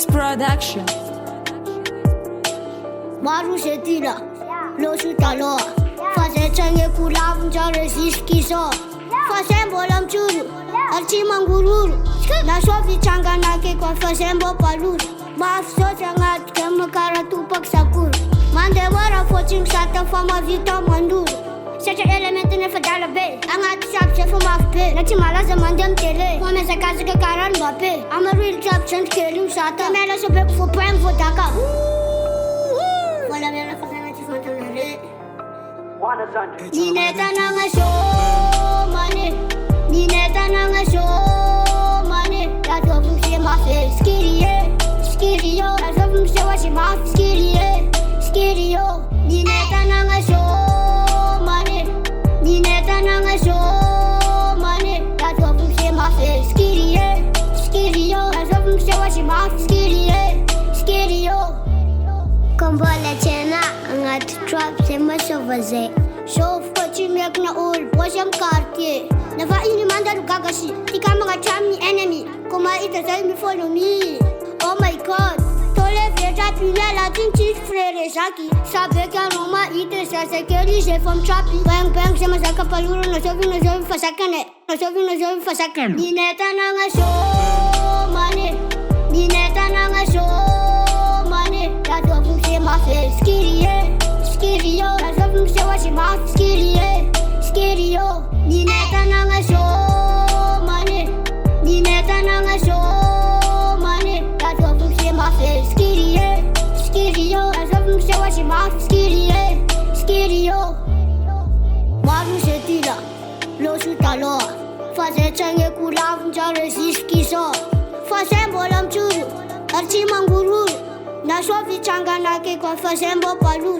Waves Production. Maru se tira, lo su talo. Face change kula vunjare siskiso. Face mbolam churu, archi mangururu. Na sofi changa na ke kwa face mbo paluru. Mafso changa kemakara tupak sakuru. Mande wara fochim sata fama vita manduru. Seja elemento ne fadala be, angat sap se fama pe. Nachi mala se mandam tele, mame se kaze ke karan bape. I'm a real trap chant kelim sata. Mela so bek for prime for daka. Wala mela fasana chi fantanare. Nineta nanga show money, nineta nanga show money. That's what we say my face, skitty yo. That's what we say what she my skitty yo. Nineta nanga show money, nineta nanga show money. That's what we say my face, skitty yo. That's what we say what she my skitty yo. Kombola chena angat trap se masovaze. Show kochi mek na ul bosham kartie. Never ini mandaru kagashi. Tika mga chami enemy. Koma ita say me follow me. Oh my god. Tole veja pinela tinchi frere saki. Sabe que a Roma ite se keri se from trapi. Bang bang se masaka paluru no sovi fasakane. No sovi fasakane. Nineta nanga show money. Nineta nanga show money. That's what we say my face, skitty yo. That's what we say what she my skitty yo. Nineta nanga show money, nineta nanga show money. That's what we say my face, skitty yo. That's what we say what she my skitty yo. Maru se tira, lo su talo. Face change kula vunjare siskiso. Face mbolam churu, archi mangururu. Na sofi changa na ke kwa face mbo paluru.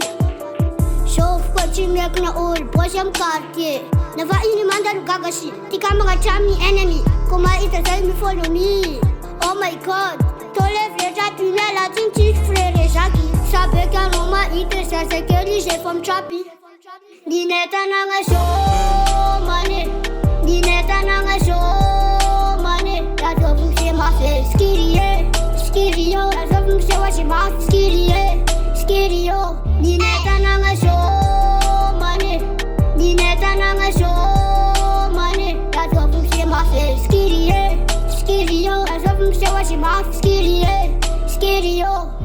Shof kochi mek na ul bosham kartie. Never ini mandaru kagashi. Tika mga chami enemy. Koma ita say me follow me. Oh my god. Tole veja pinela tinchi frere saki. Sabe que a Roma ite se keri se from trapi. Nineta nanga show money. Nineta nanga show money. That's what we say my face, skitty yo. That's what we say what she my skitty yo. Nineta nanga show money, nineta nanga show money. That's what we say my face, skitty yo. That's what we say what she my skitty yo.